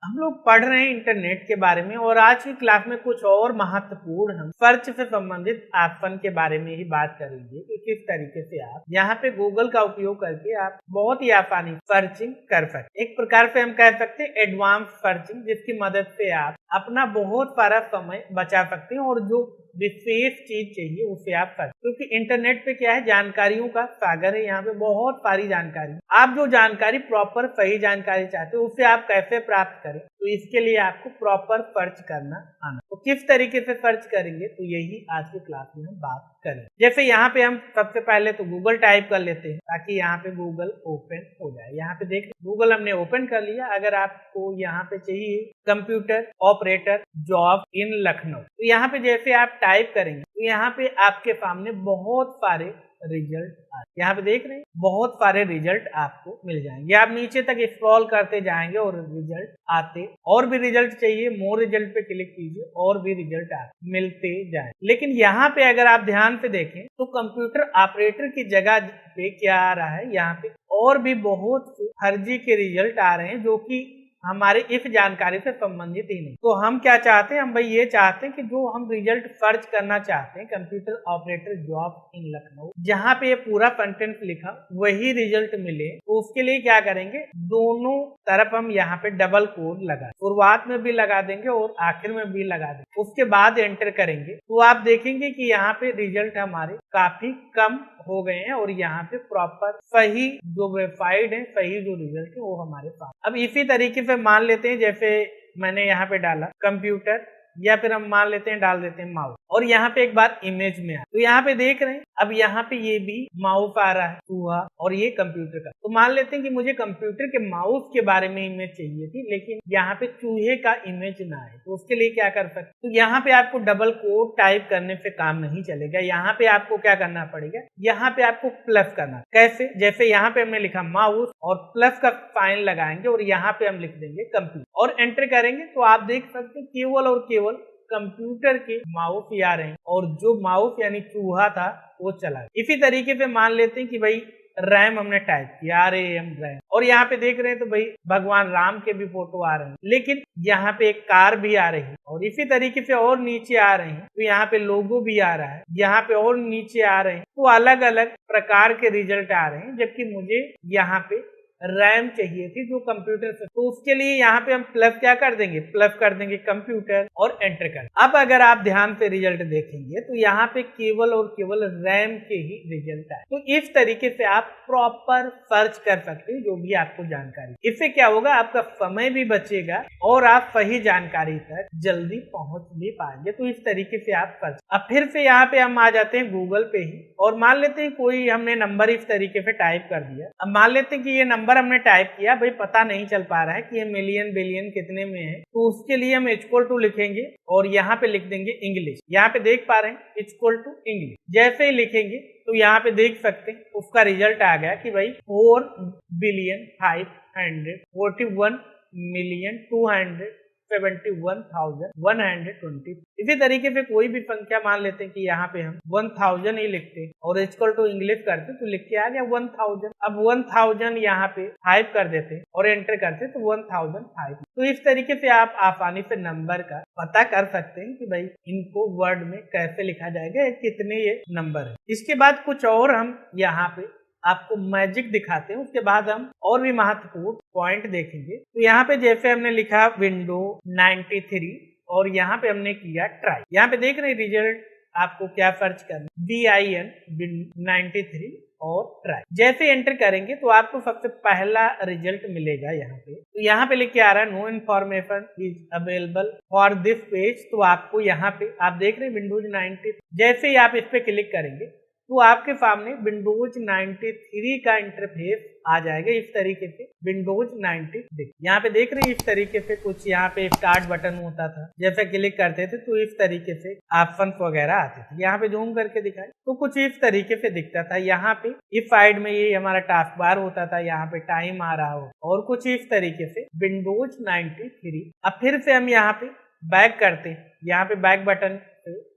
हम लोग पढ़ रहे हैं इंटरनेट के बारे में और आज की क्लास में कुछ और महत्वपूर्ण हम सर्च से संबंधित ऑप्शन के बारे में ही बात करेंगे कि किस तरीके से आप यहाँ पे गूगल का उपयोग करके आप बहुत ही आसानी सर्चिंग कर सकते। एक प्रकार से हम कह सकते हैं एडवांस सर्चिंग, जिसकी मदद से आप अपना बहुत सारा समय बचा सकते हैं और जो विशेष चीज चाहिए उसे आप कर, क्योंकि इंटरनेट पे क्या है, जानकारियों का सागर है। यहाँ पे बहुत सारी जानकारी, आप जो जानकारी प्रॉपर सही जानकारी चाहते हो उसे आप कैसे प्राप्त करें, तो इसके लिए आपको प्रॉपर सर्च करना आना। तो किस तरीके से सर्च करेंगे, तो यही आज की क्लास में हम बात करें। जैसे यहाँ पे हम सबसे पहले तो गूगल टाइप कर लेते हैं ताकि यहाँ पे गूगल ओपन हो जाए। यहाँ पे देख गूगल हमने ओपन कर लिया। अगर आपको यहाँ पे चाहिए computer operator job in Lucknow, तो यहाँ पे जैसे आप टाइप करेंगे तो यहाँ पे आपके सामने बहुत सारे रिजल्ट यहाँ पे देख रहे हैं, बहुत सारे रिजल्ट आपको मिल जाएंगे। आप नीचे तक स्क्रॉल करते जाएंगे और रिजल्ट आते, और भी रिजल्ट चाहिए मोर रिजल्ट पे क्लिक कीजिए और भी रिजल्ट आपको मिलते जाए। लेकिन यहाँ पे अगर आप ध्यान से देखें तो कंप्यूटर ऑपरेटर की जगह पे क्या आ रहा है, यहाँ पे और भी बहुत फर्जी के रिजल्ट आ रहे हैं जो कि हमारे इस जानकारी से संबंधित ही नहीं। तो हम क्या चाहते हैं, हम भाई ये चाहते हैं कि जो हम रिजल्ट सर्च करना चाहते हैं computer operator job in Lucknow, जहाँ पे ये पूरा कंटेंट लिखा वही रिजल्ट मिले, तो उसके लिए क्या करेंगे, दोनों तरफ हम यहाँ पे डबल कोड लगा, शुरुआत में भी लगा देंगे और आखिर में भी लगा देंगे। उसके बाद एंटर करेंगे तो आप देखेंगे कि यहाँ पे रिजल्ट हमारे काफी कम हो गए हैं और यहाँ पे प्रॉपर सही जो वेबसाइट है, सही जो रिजल्ट है वो हमारे पास। अब इसी तरीके से मान लेते हैं, जैसे मैंने यहाँ पे डाला कंप्यूटर, या फिर हम मान लेते हैं डाल देते हैं माउस, और यहाँ पे एक बार इमेज में तो यहाँ पे देख रहे हैं अब यहाँ पे ये भी माउस आ रहा है चूहा, और ये कंप्यूटर का। तो मान लेते हैं कि मुझे कंप्यूटर के माउस के बारे में इमेज चाहिए थी, लेकिन यहाँ पे चूहे का इमेज ना है, तो उसके लिए क्या कर सकते, तो यहाँ पे आपको डबल कोड टाइप करने से काम नहीं चलेगा। यहाँ पे आपको क्या करना पड़ेगा, यहाँ पे आपको प्लस करना। कैसे, जैसे यहाँ पे हमने लिखा माउस और प्लस का साइन लगाएंगे और यहाँ पे हम लिख देंगे कंप्यूटर और एंटर करेंगे, तो आप देख सकते हैं केवल और केवल कंप्यूटर के माउस ही आ रहे हैं और जो माउस यानी चूहा था वो चला गया। इसी तरीके से मान लेते हैं कि भाई रैम हमने टाइप किया RAM रैम, और यहाँ पे देख रहे हैं तो भाई भगवान राम के भी फोटो आ रहे हैं, लेकिन यहाँ पे एक कार भी आ रही है, और इसी तरीके से और नीचे आ रहे हैं तो यहाँ पे लोगो भी आ रहा है, यहाँ पे और नीचे आ रहे हैं, तो अलग अलग प्रकार के रिजल्ट आ रहे हैं। जबकि मुझे यहाँ पे रैम चाहिए थी जो कंप्यूटर से, तो उसके लिए यहाँ पे हम प्लस क्या कर देंगे, प्लस कर देंगे कंप्यूटर और एंटर कर। अब अगर आप ध्यान से रिजल्ट देखेंगे तो यहाँ पे केवल और केवल रैम के ही रिजल्ट आए। तो इस तरीके से आप प्रॉपर सर्च कर सकते हैं जो भी आपको जानकारी। इससे क्या होगा, आपका समय भी बचेगा और आप सही जानकारी तक जल्दी पहुंच भी पाएंगे। तो इस तरीके से आप सर्च। अब फिर से यहाँ पे हम आ जाते हैं गूगल पे ही, और मान लेते हैं कोई हमने नंबर इस तरीके से टाइप कर दिया। अब मान लेते हैं कि ये नंबर हमने टाइप किया, भाई पता नहीं चल पा रहा है कि ये मिलियन बिलियन कितने में है, तो उसके लिए हम इक्वल टू लिखेंगे और यहाँ पे लिख देंगे इंग्लिश। यहाँ पे देख पा रहे हैं इक्वल टू इंग्लिश, जैसे ही लिखेंगे तो यहाँ पे देख सकते हैं उसका रिजल्ट आ गया कि भाई 4,541,271,120। इसी तरीके से कोई भी संख्या मान लेते हैं कि यहाँ पे हम 1000 ही लिखते हैं और इक्वल टू इंग्लिश करते तो लिख के आ गया 1000। अब 1000 यहाँ पे 5 कर देते हैं और एंटर करते तो 1005। तो इस तरीके से आप आसानी से नंबर का पता कर सकते हैं कि भाई इनको वर्ड में कैसे लिखा जाएगा, कितने ये नंबर है। इसके बाद कुछ और हम यहाँ पे आपको मैजिक दिखाते हैं, उसके बाद हम और भी महत्वपूर्ण पॉइंट देखेंगे। तो यहाँ पे जैसे हमने लिखा विंडो 93 और यहाँ पे हमने किया ट्राई। यहाँ पे देख रहे हैं रिजल्ट आपको क्या सर्च करना, BIN 93 और ट्राई। जैसे एंटर करेंगे तो आपको सबसे पहला रिजल्ट मिलेगा यहाँ पे। तो यहाँ पे लिख के आ रहा है no information is available for this page. तो आपको यहाँ पे आप देख रहे हैं विंडोज 93, जैसे ही आप इस पे क्लिक करेंगे तो आपके सामने विंडोज 93 का इंटरफेस आ जाएगा। इस तरीके से विंडोज 93 यहाँ पे देख रहे हैं, इस तरीके से कुछ यहाँ पे स्टार्ट बटन होता था, जैसे क्लिक करते थे तो इस तरीके से ऑप्शन वगैरह आते थे। यहाँ पे जूम करके दिखाए तो कुछ इस तरीके से दिखता था। यहाँ पे इस साइड में ये हमारा टास्क बार होता था, यहाँ पे टाइम आ रहा हो और कुछ इस तरीके से विंडोज 93। अब फिर से हम यहाँ पे बैक करते हैं, यहाँ पे बैक बटन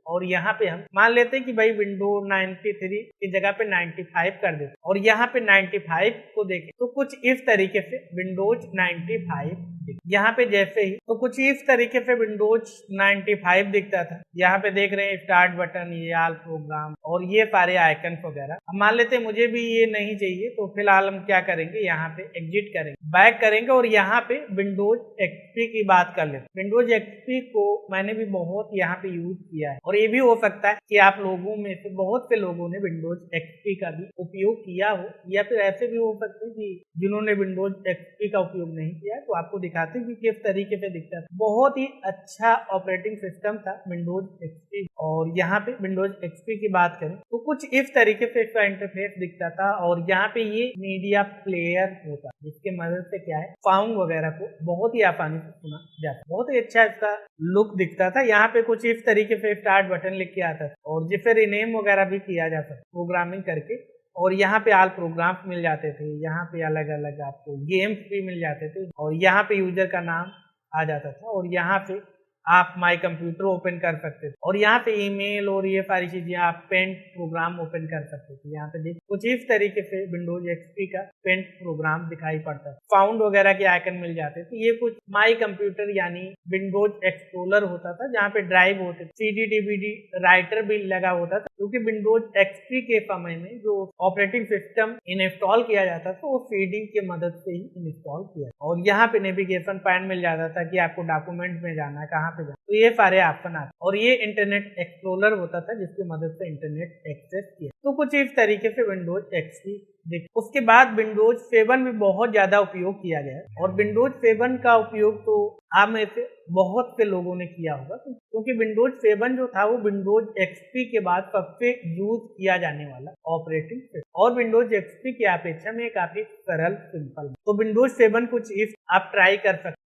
और यहाँ पे हम मान लेते हैं कि भाई विंडो 93 की जगह पे 95 कर देते और यहाँ पे 95 को देखें तो कुछ इस तरीके से विंडोज 95 यहाँ पे जैसे ही तो कुछ इस तरीके से विंडोज 95 दिखता था। यहाँ पे देख रहे हैं स्टार्ट बटन, ये ऑल प्रोग्राम और ये सारे आइकन वगैरह। अब मान लेते हैं मुझे भी ये नहीं चाहिए तो फिलहाल हम क्या करेंगे, यहाँ पे एग्जिट करेंगे, बैक करेंगे और यहाँ पे विंडोज एक्सपी की बात कर लेते। विंडोज एक्सपी को मैंने भी बहुत यहाँ पे यूज किया है और ये भी हो सकता है कि आप लोगों में से बहुत से लोगों ने विंडोज एक्सपी का भी उपयोग किया हो, या फिर ऐसे भी हो सकते हैं कि जिन्होंने विंडोज एक्सपी का उपयोग नहीं किया है। तो आपको दिखाते हैं कि किस तरीके से दिखता है। बहुत ही अच्छा ऑपरेटिंग सिस्टम था विंडोज एक्सपी। और यहाँ पे विंडोज एक्सपी की बात करें तो कुछ इस तरीके से इसका इंटरफेस दिखता था और यहाँ पे ये मीडिया प्लेयर होता जिसके मदद से क्या है साउंड वगैरह को बहुत ही आसानी से सुना जाता। बहुत ही अच्छा इसका लुक दिखता था। यहाँ पे कुछ इस तरीके से स्टार्ट बटन लिख के आता था और जिसे रिनेम वगैरह भी किया जाता प्रोग्रामिंग करके। और यहाँ पे ऑल प्रोग्राम्स मिल जाते थे, यहाँ पे अलग अलग आपको गेम्स भी मिल जाते थे और यहाँ पे यूजर का नाम आ जाता था और यहाँ पे आप माई कंप्यूटर ओपन कर सकते थे और यहाँ पे ईमेल और ये सारी चीजें आप पेंट प्रोग्राम ओपन कर सकते थे। यहाँ पे देखिए कुछ इस तरीके से विंडोज एक्सपी का पेंट प्रोग्राम दिखाई पड़ता है। साउंड वगैरह के आइकन मिल जाते थे। ये कुछ माई कंप्यूटर यानी विंडोज एक्सप्लोरर होता था जहाँ पे ड्राइव होते थे, CD DVD राइटर भी लगा होता था क्योंकि विंडोज एक्सपी के समय में जो ऑपरेटिंग सिस्टम इंस्टॉल किया जाता था वो CD की मदद से ही इंस्टॉल किया। और यहाँ पे नेविगेशन पैन मिल जाता था कि आपको डॉक्यूमेंट में जाना है, कहाँ पे जाना, तो ये सारे ऑप्शन आते। और ये इंटरनेट एक्सप्लोरर होता था जिसकी मदद से इंटरनेट एक्सेस किया। तो कुछ इस तरीके से विंडोज एक्सपी देख। उसके बाद विंडोज 7 भी बहुत ज्यादा उपयोग किया गया और विंडोज 7 का उपयोग तो आप में से बहुत से लोगों ने किया होगा क्योंकि विंडोज 7 जो था वो विंडोज एक्सपी के बाद सबसे यूज किया जाने वाला ऑपरेटिंग सिस्टम और विंडोज एक्सपी की अपेक्षा में काफी सरल सिंपल। तो विंडोज 7 कुछ इस आप ट्राई कर सकते।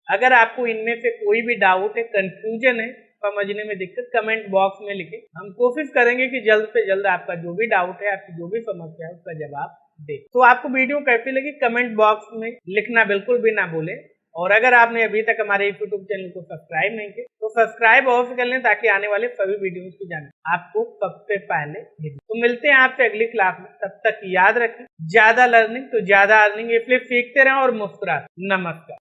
अगर आपको इनमें से कोई भी डाउट है, कंफ्यूजन है, समझने में दिक्कत, कमेंट बॉक्स में लिखें। हम कोशिश करेंगे कि जल्द से जल्द आपका जो भी डाउट है, आपकी जो भी समस्या है उसका जवाब दे। तो आपको वीडियो कैसी लगी कमेंट बॉक्स में लिखना बिल्कुल भी ना भूलें। और अगर आपने अभी तक हमारे यूट्यूब चैनल को सब्सक्राइब नहीं किया तो सब्सक्राइब अवश्य कर लें ताकि आने वाले सभी वीडियोस की जानकारी आपको सबसे पहले मिले। तो मिलते हैं आपसे अगली क्लास में, तब तक याद रखें ज्यादा लर्निंग तो ज्यादा अर्निंग, इसलिए सीखते रहें और मुस्कुराते। नमस्कार।